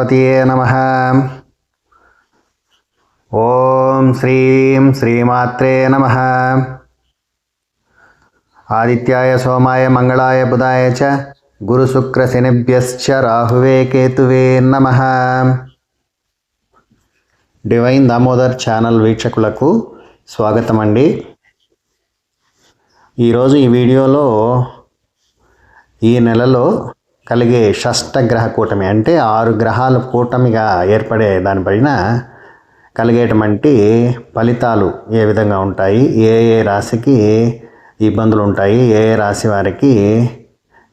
గణపతియే నమః. ఓం శ్రీం శ్రీమాత్రే నమః. ఆదిత్యాయ సోమాయ మంగళాయ బుధాయ చ గురు శుక్ర శనిభ్యశ్చ రాహువే కేతువే నమః. డివైన్ దామోదర్ ఛానల్ వీక్షకులకు స్వాగతం అండి. ఈరోజు ఈ వీడియోలో ఈ నెలలో కలిగే షష్టగ్రహ కూటమి అంటే 6 గ్రహాల కూటమిగా ఏర్పడే దానిపైన కలిగేటువంటి ఫలితాలు ఏ విధంగా ఉంటాయి, ఏ ఏ రాశికి ఇబ్బందులు ఉంటాయి, ఏ ఏ రాశి వారికి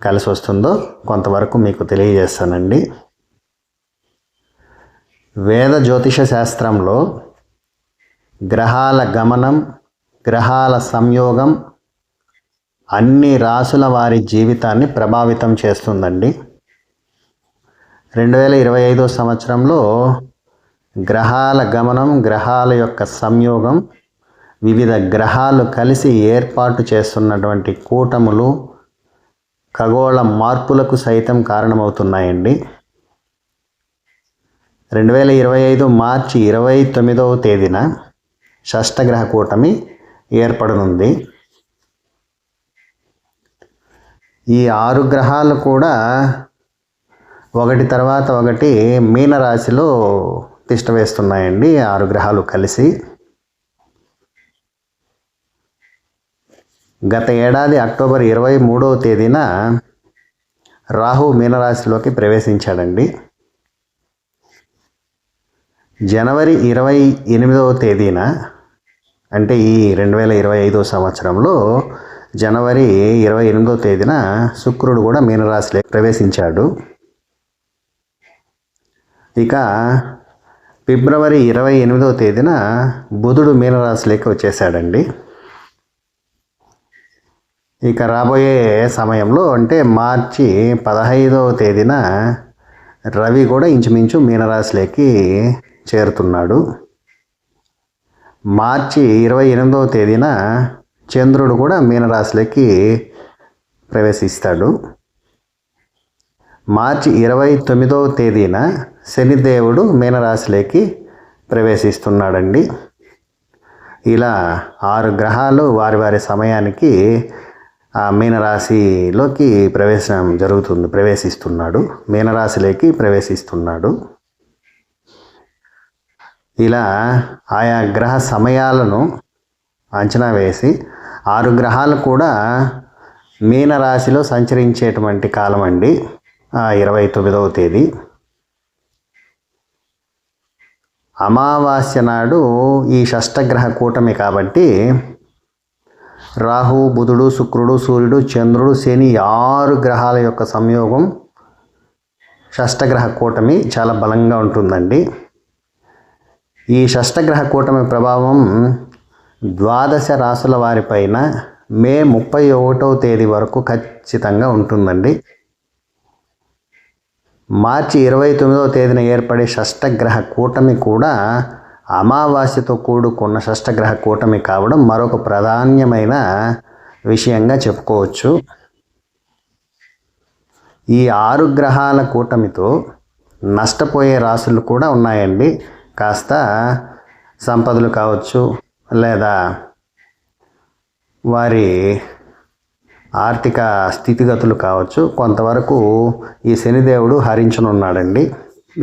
కలిసి వస్తుందో కొంతవరకు మీకు తెలియజేస్తానండి. వేద జ్యోతిష శాస్త్రంలో గ్రహాల గమనం, గ్రహాల సంయోగం అన్ని రాసుల వారి జీవితాన్ని ప్రభావితం చేస్తుందండి. 2025 సంవత్సరంలో గ్రహాల గమనం, గ్రహాల యొక్క సంయోగం, వివిధ గ్రహాలు కలిసి ఏర్పాటు చేస్తున్నటువంటి కూటములు ఖగోళ మార్పులకు సైతం కారణమవుతున్నాయండి. 2025 మార్చి 29వ తేదీన షష్టగ్రహ కూటమి ఏర్పడనుంది. ఈ 6 గ్రహాలు కూడా ఒకటి తర్వాత ఒకటి మీనరాశిలో తిష్ట వేస్తున్నాయండి. 6 గ్రహాలు కలిసి గత ఏడాది అక్టోబర్ 23వ తేదీన రాహు మీనరాశిలోకి ప్రవేశించాడండి. జనవరి 28వ తేదీన అంటే ఈ 2025 సంవత్సరంలో జనవరి 28వ తేదీన శుక్రుడు కూడా మీనరాశిలో ప్రవేశించాడు. ఇక ఫిబ్రవరి 28వ తేదీన బుధుడు మీనరాశిలోకి వచ్చేసాడండి. ఇక రాబోయే సమయంలో అంటే మార్చి 15వ తేదీన రవి కూడా ఇంచుమించు మీనరాశిలోకి చేరుతున్నాడు. మార్చి 28వ తేదీన చంద్రుడు కూడా మీనరాశిలోకి ప్రవేశిస్తాడు. మార్చి 29వ తేదీన శనిదేవుడు మీనరాశిలోకి ప్రవేశిస్తున్నాడండి. ఇలా 6 గ్రహాలు వారి వారి సమయానికి ఆ మీనరాశిలోకి మీనరాశిలోకి ప్రవేశిస్తున్నాడు. ఇలా ఆయా గ్రహ సమయాలను అంచనా వేసి 6 గ్రహాలు కూడా మీనరాశిలో సంచరించేటువంటి కాలం అండి 29వ తేదీ. అమావాస్య నాడు ఈ షష్టగ్రహ కూటమి కాబట్టి రాహు, బుధుడు, శుక్రుడు, సూర్యుడు, చంద్రుడు, శని 6 గ్రహాల యొక్క సంయోగం షష్టగ్రహ కూటమి చాలా బలంగా ఉంటుందండి. ఈ షష్టగ్రహ కూటమి ప్రభావం 12 రాసుల వారిపైన మే 31వ తేదీ వరకు ఖచ్చితంగా ఉంటుందండి. మార్చి 29వ తేదీన ఏర్పడే షష్టగ్రహ కూటమి కూడా అమావాస్యతో కూడుకున్న షష్టగ్రహ కూటమి కావడం మరొక ప్రాధాన్యమైన విషయంగా చెప్పుకోవచ్చు. ఈ 6 గ్రహాల కూటమితో నష్టపోయే రాశులు కూడా ఉన్నాయండి. కాస్త సంపదలు కావచ్చు, లేదా వారి ఆర్థిక స్థితిగతులు కావచ్చు, కొంతవరకు ఈ శనిదేవుడు హరించనున్నాడండి.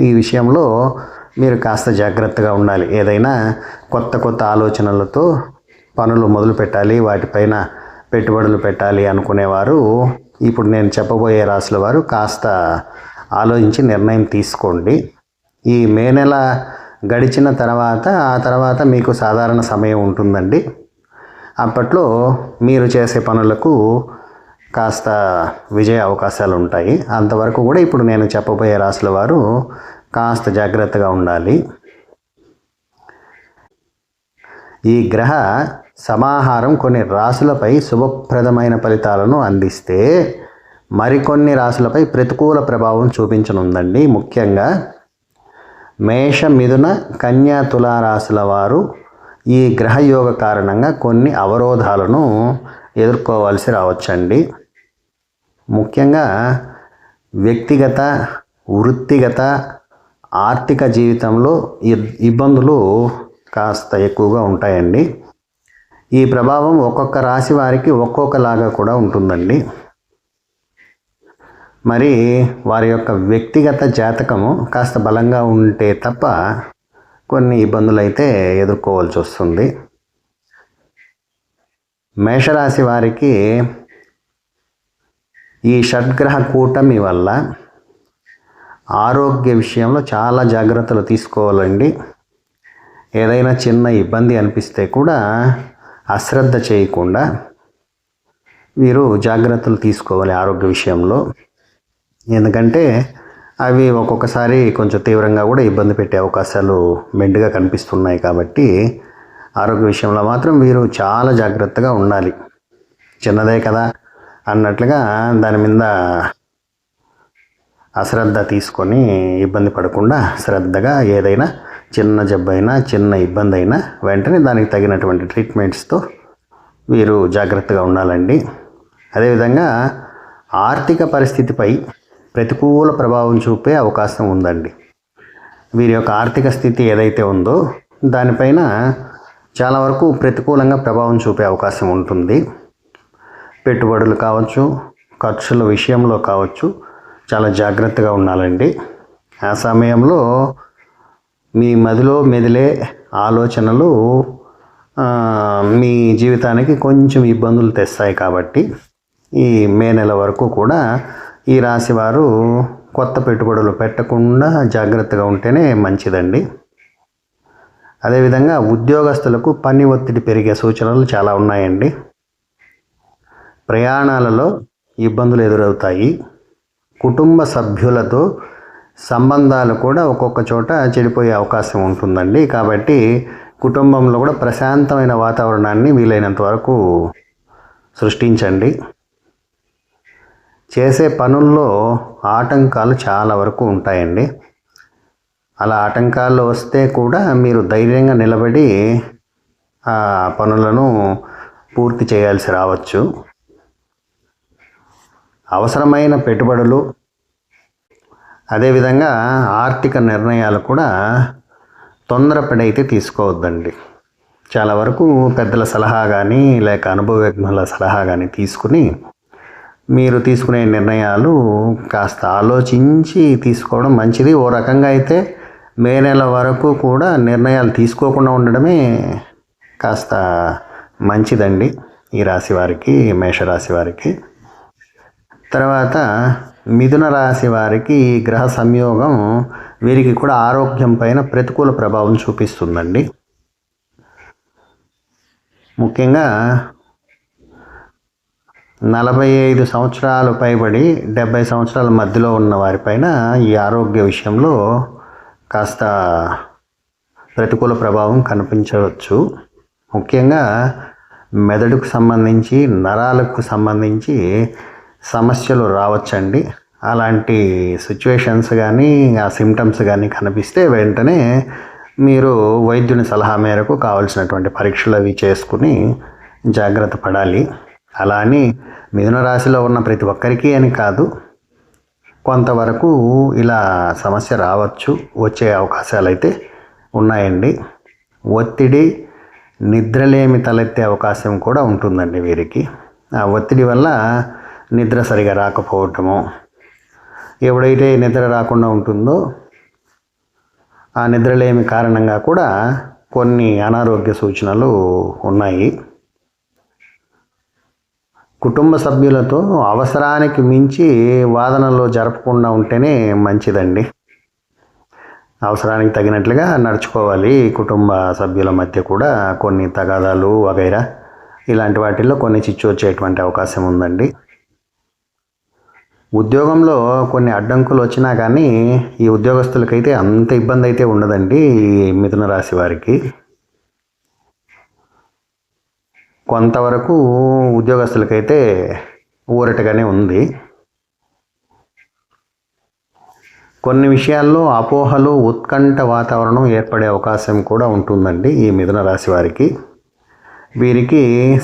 ఈ విషయంలో మీరు కాస్త జాగ్రత్తగా ఉండాలి. ఏదైనా కొత్త ఆలోచనలతో పనులు మొదలు పెట్టాలి, వాటిపైన పెట్టుబడులు పెట్టాలి అనుకునేవారు ఇప్పుడు నేను చెప్పబోయే రాశుల వారు కాస్త ఆలోచించి నిర్ణయం తీసుకోండి. ఈ మే నెల గడిచిన ఆ తర్వాత మీకు సాధారణ సమయం ఉంటుందండి. అప్పట్లో మీరు చేసే పనులకు కాస్త విజయ అవకాశాలు ఉంటాయి. అంతవరకు కూడా ఇప్పుడు నేను చెప్పబోయే రాశుల వారు కాస్త జాగ్రత్తగా ఉండాలి. ఈ గ్రహ సమాహారం కొన్ని రాశులపై శుభప్రదమైన ఫలితాలను అందిస్తే మరికొన్ని రాశులపై ప్రతికూల ప్రభావం చూపించనుందండి. ముఖ్యంగా మేష, మిథున, కన్యా, తులారాశుల వారు ఈ గ్రహయోగ కారణంగా కొన్ని అవరోధాలను ఎదుర్కోవాల్సి రావచ్చండి. ముఖ్యంగా వ్యక్తిగత, వృత్తిగత, ఆర్థిక జీవితంలో ఇబ్బందులు కాస్త ఎక్కువగా ఉంటాయండి. ఈ ప్రభావం ఒక్కొక్క రాశి వారికి ఒక్కొక్కలాగా కూడా ఉంటుందండి. మరి వారి యొక్క వ్యక్తిగత జాతకము కాస్త బలంగా ఉంటే తప్ప కొన్ని ఇబ్బందులు అయితే ఎదుర్కోవాల్సి వస్తుంది. మేషరాశి వారికి ఈ షడ్గ్రహ కూటమి వల్ల ఆరోగ్య విషయంలో చాలా జాగ్రత్తలు తీసుకోవాలండి. ఏదైనా చిన్న ఇబ్బంది అనిపిస్తే కూడా అశ్రద్ధ చేయకుండా వీరు జాగ్రత్తలు తీసుకోవాలి ఆరోగ్య విషయంలో. ఎందుకంటే అవి ఒక్కొక్కసారి కొంచెం తీవ్రంగా కూడా ఇబ్బంది పెట్టే అవకాశాలు మెండుగా కనిపిస్తున్నాయి. కాబట్టి ఆరోగ్య విషయంలో మాత్రం వీరు చాలా జాగ్రత్తగా ఉండాలి. చిన్నదే కదా అన్నట్లుగా దాని మీద అశ్రద్ధ తీసుకొని ఇబ్బంది పడకుండా శ్రద్ధగా ఏదైనా చిన్న జబ్బైనా చిన్న ఇబ్బంది అయినా వెంటనే దానికి తగినటువంటి ట్రీట్మెంట్స్తో వీరు జాగ్రత్తగా ఉండాలండి. అదేవిధంగా ఆర్థిక పరిస్థితిపై ప్రతికూల ప్రభావం చూపే అవకాశం ఉందండి. వీరి యొక్క ఆర్థిక స్థితి ఏదైతే ఉందో దానిపైన చాలా వరకు ప్రతికూలంగా ప్రభావం చూపే అవకాశం ఉంటుంది. పెట్టుబడులు కావచ్చు, ఖర్చుల విషయంలో కావచ్చు, చాలా జాగ్రత్తగా ఉండాలండి. ఆ సమయంలో మీ మదిలో మెదిలే ఆలోచనలు మీ జీవితానికి కొంచెం ఇబ్బందులు తెస్తాయి. కాబట్టి ఈ మే నెల వరకు కూడా ఈ రాశి వారు కొత్త పెట్టుబడులు పెట్టకుండా జాగ్రత్తగా ఉంటేనే మంచిదండి. అదేవిధంగా ఉద్యోగస్తులకు పని ఒత్తిడి పెరిగే సూచనలు చాలా ఉన్నాయండి. ప్రయాణాలలో ఇబ్బందులు ఎదురవుతాయి. కుటుంబ సభ్యులతో సంబంధాలు కూడా ఒక్కొక్క చోట చెడిపోయే అవకాశం ఉంటుందండి. కాబట్టి కుటుంబంలో కూడా ప్రశాంతమైన వాతావరణాన్ని వీలైనంత వరకు సృష్టించండి. చేసే పనుల్లో ఆటంకాలు చాలా వరకు ఉంటాయండి. అలా ఆటంకాలు వస్తే కూడా మీరు ధైర్యంగా నిలబడి ఆ పనులను పూర్తి చేయాల్సి రావచ్చు. అవసరమైన పెట్టుబడులు, అదేవిధంగా ఆర్థిక నిర్ణయాలు కూడా తొందరపడి అయితే తీసుకోవద్దండి. చాలా వరకు పెద్దల సలహా కానీ లేక అనుభవజ్ఞుల సలహా కానీ తీసుకుని మీరు తీసుకునే నిర్ణయాలు కాస్త ఆలోచించి తీసుకోవడం మంచిది. ఓ రకంగా అయితే మే నెల వరకు కూడా నిర్ణయాలు తీసుకోకుండా ఉండడమే కాస్త మంచిదండి ఈ రాశి వారికి, మేషరాశి వారికి. తర్వాత మిథున రాశి వారికి ఈ గ్రహ సంయోగం వీరికి కూడా ఆరోగ్యం పైన ప్రతికూల ప్రభావం చూపిస్తుందండి. ముఖ్యంగా 45 సంవత్సరాలు పైబడి 70 సంవత్సరాల మధ్యలో ఉన్న వారిపైన ఈ ఆరోగ్య విషయంలో కాస్త ప్రతికూల ప్రభావం కనిపించవచ్చు. ముఖ్యంగా మెదడుకు సంబంధించి, నరాలకు సంబంధించి సమస్యలు రావచ్చండి. అలాంటి సిచ్యువేషన్స్ కానీ ఆ సిమ్టమ్స్ కానీ కనిపిస్తే వెంటనే మీరు వైద్యుని సలహా మేరకు కావాల్సినటువంటి పరీక్షలు అవి చేసుకుని జాగ్రత్త పడాలి. అలా అని మిథున రాశిలో ఉన్న ప్రతి ఒక్కరికి అని కాదు, కొంతవరకు ఇలా సమస్య రావచ్చు, వచ్చే అవకాశాలు అయితే ఉన్నాయండి. ఒత్తిడి, నిద్రలేమి తలెత్తే అవకాశం కూడా ఉంటుందండి వీరికి. ఆ ఒత్తిడి వల్ల నిద్ర సరిగా రాకపోవటము, ఎప్పుడైతే నిద్ర రాకుండా ఉంటుందో ఆ నిద్రలేమి కారణంగా కూడా కొన్ని అనారోగ్య సూచనలు ఉన్నాయి. కుటుంబ సభ్యులతో అవసరానికి మించి వాదనలు జరపకుండా ఉంటేనే మంచిదండి. అవసరానికి తగినట్లుగా నడుచుకోవాలి. కుటుంబ సభ్యుల మధ్య కూడా కొన్ని తగాదాలు వగైరా ఇలాంటి వాటిల్లో కొన్ని చిచ్చు వచ్చేటువంటి అవకాశం ఉందండి. ఉద్యోగంలో కొన్ని అడ్డంకులు వచ్చినా కానీ ఈ ఉద్యోగస్తులకైతే అంత ఇబ్బంది అయితే ఉండదండి. ఈ మిథున రాశి వారికి కొంతవరకు ఉద్యోగస్తులకైతే ఊరటగానే ఉంది. కొన్ని విషయాల్లో అపోహలు, ఉత్కంఠ వాతావరణం ఏర్పడే అవకాశం కూడా ఉంటుందండి ఈ మిథున రాశి వారికి. వీరికి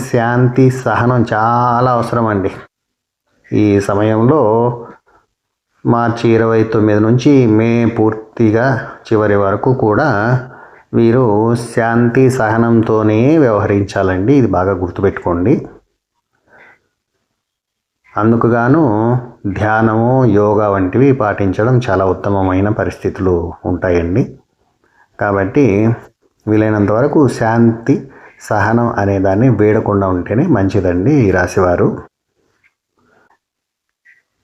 శాంతి, సహనం చాలా అవసరం అండి. ఈ సమయంలో మార్చి 29 నుంచి మే పూర్తిగా చివరి వరకు కూడా వీరు శాంతి సహనంతోనే వ్యవహరించాలండి. ఇది బాగా గుర్తుపెట్టుకోండి. అందుకు గాను ధ్యానము, యోగా వంటివి పాటించడం చాలా ఉత్తమమైన పరిస్థితులు ఉంటాయండి. కాబట్టి వీలైనంత వరకు శాంతి, సహనం అనే దాన్ని వేడకుండా ఉంటేనే మంచిదండి ఈ రాశివారు.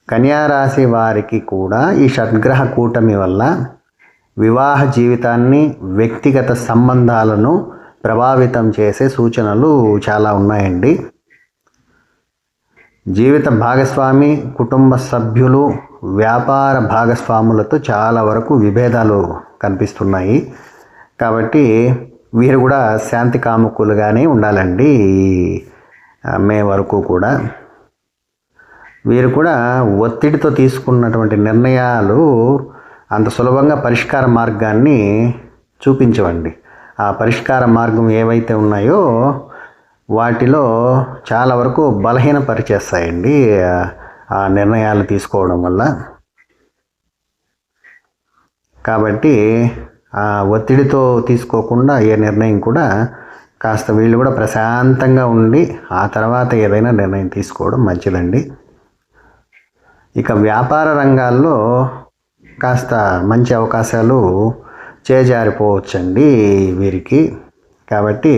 కన్యారాశి వారికి కూడా ఈ షడ్గ్రహ కూటమి వల్ల వివాహ జీవితాన్ని, వ్యక్తిగత సంబంధాలను ప్రభావితం చేసే సూచనలు చాలా ఉన్నాయండి. జీవిత భాగస్వామి, కుటుంబ సభ్యులు, వ్యాపార భాగస్వాములతో చాలా వరకు విభేదాలు కనిపిస్తున్నాయి. కాబట్టి వీరు కూడా శాంతి కాముకులుగానే ఉండాలండి మే వరకు కూడా. వీరు కూడా ఒత్తిడితో తీసుకున్నటువంటి నిర్ణయాలు అంత సులభంగా పరిష్కార మార్గాన్ని చూపించవండి. ఆ పరిష్కార మార్గం ఏవైతే ఉన్నాయో వాటిలో చాలా వరకు బలహీనపరిచేస్తాయండి ఆ నిర్ణయాలు తీసుకోవడం వల్ల. కాబట్టి ఆ ఒత్తిడితో తీసుకోకుండా ఏ నిర్ణయం కూడా కాస్త వీళ్ళు కూడా ప్రశాంతంగా ఉండి ఆ తర్వాత ఏదైనా నిర్ణయం తీసుకోవడం మంచిదండి. ఇక వ్యాపార రంగాల్లో కాస్త మంచి అవకాశాలు చేజారిపోవచ్చండి వీరికి. కాబట్టి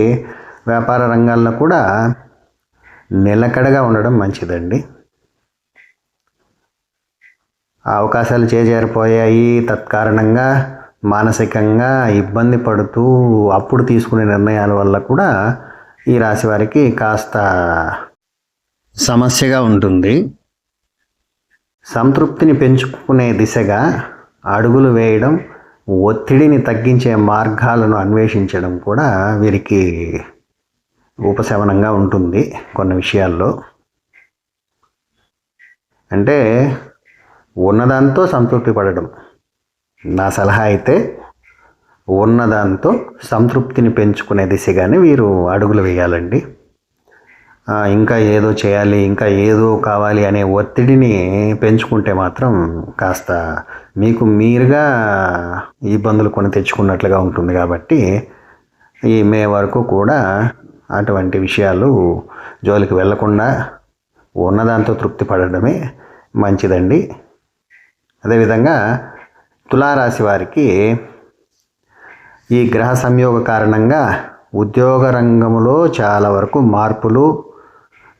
వ్యాపార రంగాల్లో కూడా నిలకడగా ఉండడం మంచిదండి. ఆ అవకాశాలు చేజారిపోయాయి, తత్కారణంగా మానసికంగా ఇబ్బంది పడుతూ అప్పుడు తీసుకునే నిర్ణయాల వల్ల కూడా ఈ రాశి వారికి కాస్త సమస్యగా ఉంటుంది. సంతృప్తిని పెంచుకునే దిశగా అడుగులు వేయడం, ఒత్తిడిని తగ్గించే మార్గాలను అన్వేషించడం కూడా వీరికి ఉపశమనంగా ఉంటుంది కొన్ని విషయాల్లో. అంటే ఉన్నదాంతో సంతృప్తి పడడం. నా సలహా అయితే ఉన్నదాంతో సంతృప్తిని పెంచుకునే దిశగానే వీరు అడుగులు వేయాలండి. ఇంకా ఏదో చేయాలి, ఇంకా ఏదో కావాలి అనే ఒత్తిడిని పెంచుకుంటే మాత్రం కాస్త మీకు మీరుగా ఇబ్బందులు కొని తెచ్చుకున్నట్లుగా ఉంటుంది. కాబట్టి ఈ మే వరకు కూడా అటువంటి విషయాలు జోలికి వెళ్లకుండా ఉన్నదాంతో తృప్తి పడడమే మంచిదండి. అదేవిధంగా తులారాశి వారికి ఈ గ్రహ సంయోగ కారణంగా ఉద్యోగ రంగంలో చాలా వరకు మార్పులు,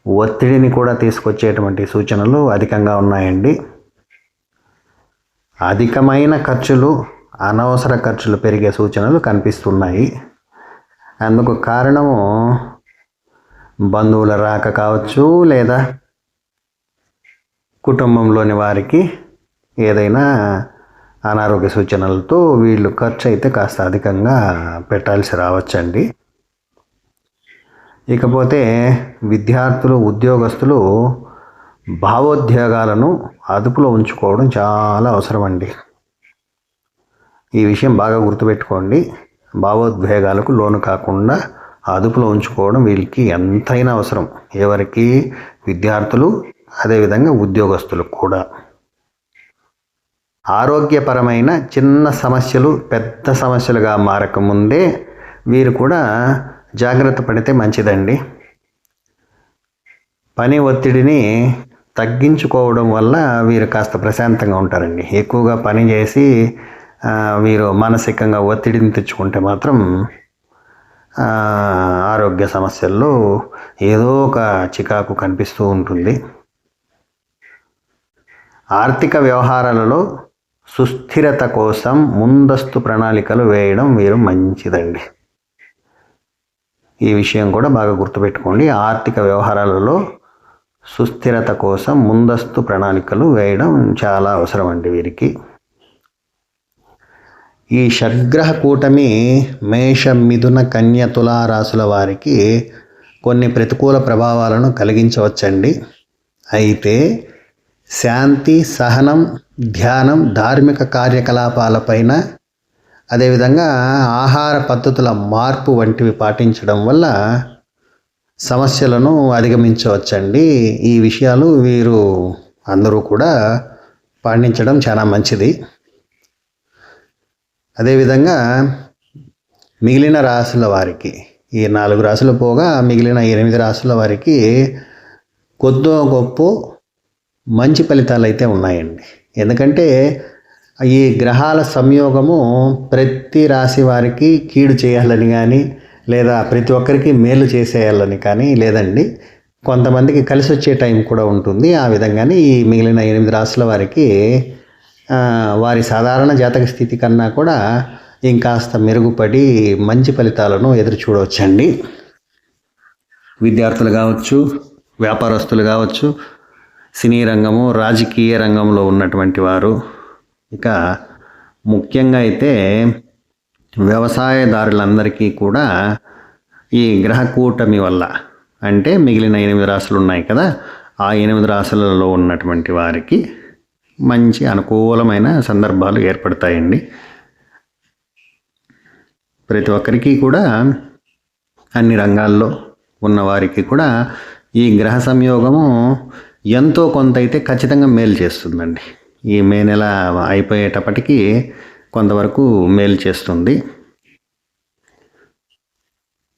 ఒత్తిడిని కూడా తీసుకొచ్చేటువంటి సూచనలు అధికంగా ఉన్నాయండి. అధికమైన ఖర్చులు, అనవసర ఖర్చులు పెరిగే సూచనలు కనిపిస్తున్నాయి. అందుకు కారణము బంధువుల రాక కావచ్చు, లేదా కుటుంబంలోని వారికి ఏదైనా అనారోగ్య సూచనలతో వీళ్ళు ఖర్చు అయితే కాస్త అధికంగా పెట్టాల్సి రావచ్చండి. ఇకపోతే విద్యార్థులు, ఉద్యోగస్తులు భావోద్వేగాలను అదుపులో ఉంచుకోవడం చాలా అవసరం అండి. ఈ విషయం బాగా గుర్తుపెట్టుకోండి. భావోద్వేగాలకు లోను కాకుండా అదుపులో ఉంచుకోవడం వీళ్ళకి ఎంతైనా అవసరం. ఎవరికి? విద్యార్థులు, అదేవిధంగా ఉద్యోగస్తులు కూడా. ఆరోగ్యపరమైన చిన్న సమస్యలు పెద్ద సమస్యలుగా మారకముందే వీరు కూడా జాగ్రత్త పడితే మంచిదండి. పని ఒత్తిడిని తగ్గించుకోవడం వల్ల వీరు కాస్త ప్రశాంతంగా ఉంటారండి. ఎక్కువగా పని చేసి వీరు మానసికంగా ఒత్తిడిని తెచ్చుకుంటే మాత్రం ఆరోగ్య సమస్యల్లో ఏదో ఒక చికాకు కనిపిస్తూ ఉంటుంది. ఆర్థిక వ్యవహారాలలో సుస్థిరత కోసం ముందస్తు ప్రణాళికలు వేయడం వీరు మంచిదండి. ఈ విషయం కూడా బాగా గుర్తుపెట్టుకోండి. ఆర్థిక వ్యవహారాలలో సుస్థిరత కోసం ముందస్తు ప్రణాళికలు వేయడం చాలా అవసరం అండి వీరికి. ఈ షడ్గ్రహ కూటమి మేష, మిథున, కన్య, తులారాశుల వారికి కొన్ని ప్రతికూల ప్రభావాలను కలిగించవచ్చండి. అయితే శాంతి, సహనం, ధ్యానం, ధార్మిక కార్యకలాపాలపైన, అదేవిధంగా ఆహార పద్ధతుల మార్పు వంటివి పాటించడం వల్ల సమస్యలను అధిగమించవచ్చండి. ఈ విషయాలు వీరు అందరూ కూడా పండించడం చాలా మంచిది. అదేవిధంగా మిగిలిన రాశుల వారికి, ఈ 4 రాశులు పోగా మిగిలిన 8 రాశుల వారికి కొద్దో గొప్ప మంచి ఫలితాలు అయితే ఉన్నాయండి. ఎందుకంటే ఈ గ్రహాల సంయోగము ప్రతి రాశి వారికి కీడు చేయాలని కానీ, లేదా ప్రతి ఒక్కరికి మేలు చేసేయాలని కానీ లేదండి. కొంతమందికి కలిసి వచ్చే టైం కూడా ఉంటుంది. ఆ విధంగానే ఈ మిగిలిన 8 రాశుల వారికి వారి సాధారణ జాతక స్థితి కన్నా కూడా ఇంకాస్త మెరుగుపడి మంచి ఫలితాలను ఎదురు చూడవచ్చండి. విద్యార్థులు కావచ్చు, వ్యాపారస్తులు కావచ్చు, సినీ రంగము, రాజకీయ రంగంలో ఉన్నటువంటి వారు, ఇక ముఖ్యంగా అయితే వ్యవసాయదారులందరికీ కూడా ఈ గ్రహ కూటమి వల్ల, అంటే మిగిలిన 8 రాశులు ఉన్నాయి కదా, ఆ 8 రాశులలో ఉన్నటువంటి వారికి మంచి అనుకూలమైన సందర్భాలు ఏర్పడతాయండి. ప్రతి ఒక్కరికి కూడా, అన్ని రంగాల్లో ఉన్నవారికి కూడా ఈ గ్రహ సంయోగము ఎంతో కొంత అయితే ఖచ్చితంగా మేలు చేస్తుందండి. ఈ మే నెల అయిపోయేటప్పటికీ కొంతవరకు మేలు చేస్తుంది.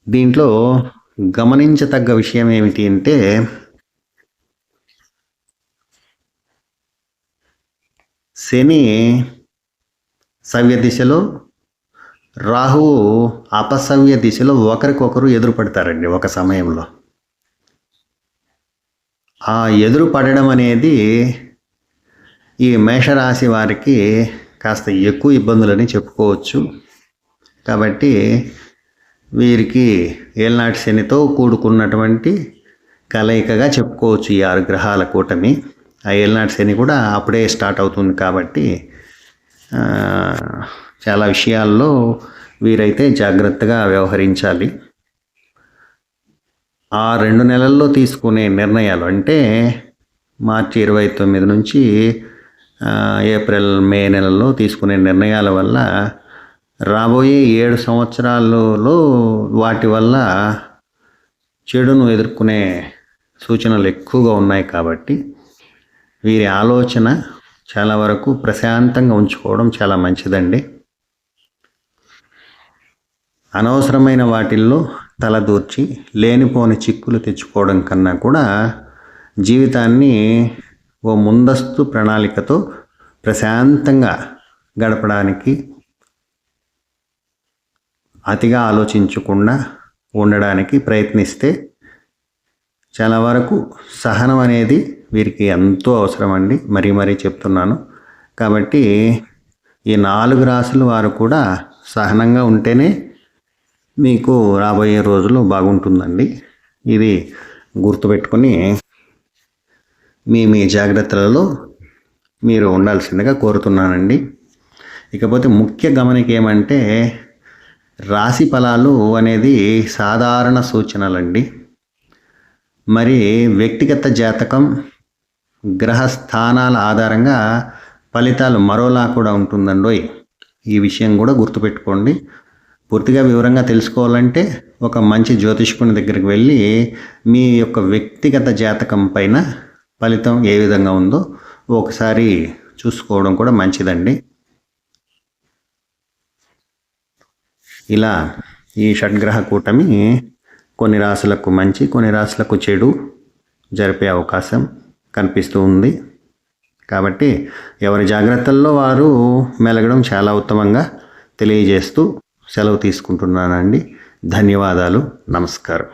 దీంట్లో గమనించదగ్గ విషయం ఏమిటి అంటే, శని సవ్య దిశలో, రాహువు అపసవ్య దిశలో ఒకరికొకరు ఎదురు పడతారండి ఒక సమయంలో. ఆ ఎదురు పడడం అనేది ఈ మేషరాశి వారికి కాస్త ఎక్కువ ఇబ్బందులని చెప్పుకోవచ్చు. కాబట్టి వీరికి ఏళ్ళనాటి శనితో కూడుకున్నటువంటి కలయికగా చెప్పుకోవచ్చు ఈ 6 గ్రహాల కూటమి. ఆ ఏళ్ళనాటి శని కూడా అప్పుడే స్టార్ట్ అవుతుంది కాబట్టి చాలా విషయాల్లో వీరైతే జాగ్రత్తగా వ్యవహరించాలి. ఆ 2 నెలల్లో తీసుకునే నిర్ణయాలు, అంటే మార్చి 29 నుంచి ఏప్రిల్, మే నెలల్లో తీసుకునే నిర్ణయాల వల్ల రాబోయే 7 సంవత్సరాలలో వాటి వల్ల చెడును ఎదుర్కొనే సూచనలు ఎక్కువగా ఉన్నాయి. కాబట్టి వీరి ఆలోచన చాలా వరకు ప్రశాంతంగా ఉంచుకోవడం చాలా మంచిదండి. అనవసరమైన వాటిల్లో తలదూర్చి లేనిపోని చిక్కులు తెచ్చుకోవడం కన్నా కూడా జీవితాన్ని ఓ ముందస్తు ప్రణాళికతో ప్రశాంతంగా గడపడానికి, అతిగా ఆలోచించకుండా ఉండడానికి ప్రయత్నిస్తే చాలా వరకు సహనం అనేది వీరికి ఎంతో అవసరం అండి. మరీ చెప్తున్నాను. కాబట్టి ఈ 4 రాశుల వారు కూడా సహనంగా ఉంటేనే మీకు రాబోయే రోజులు బాగుంటుందండి. ఇది గుర్తుపెట్టుకొని మీ జాగ్రత్తలలో మీరు ఉండాల్సిందిగా కోరుతున్నానండి. ఇకపోతే ముఖ్య గమనిక ఏమంటే, రాశి ఫలాలు అనేది సాధారణ సూచనలండి. మరి వ్యక్తిగత జాతకం, గ్రహ స్థానాల ఆధారంగా ఫలితాలు మరోలా కూడా ఉంటుందండోయ్. ఈ విషయం కూడా గుర్తుపెట్టుకోండి. పూర్తిగా వివరంగా తెలుసుకోవాలంటే ఒక మంచి జ్యోతిష్కుని దగ్గరికి వెళ్ళి మీ యొక్క వ్యక్తిగత జాతకం పైన ఫలితం ఏ విధంగా ఉందో ఒకసారి చూసుకోవడం కూడా మంచిదండి. ఇలా ఈ షడ్గ్రహ కూటమి కొన్ని రాశులకు మంచి, కొన్ని రాశులకు చెడు జరిపే అవకాశం కనిపిస్తూ ఉంది. కాబట్టి ఎవరి జాగ్రత్తల్లో వారు మెలగడం చాలా ఉత్తమంగా తెలియజేస్తూ సెలవు తీసుకుంటున్నానండి. ధన్యవాదాలు. నమస్కారం.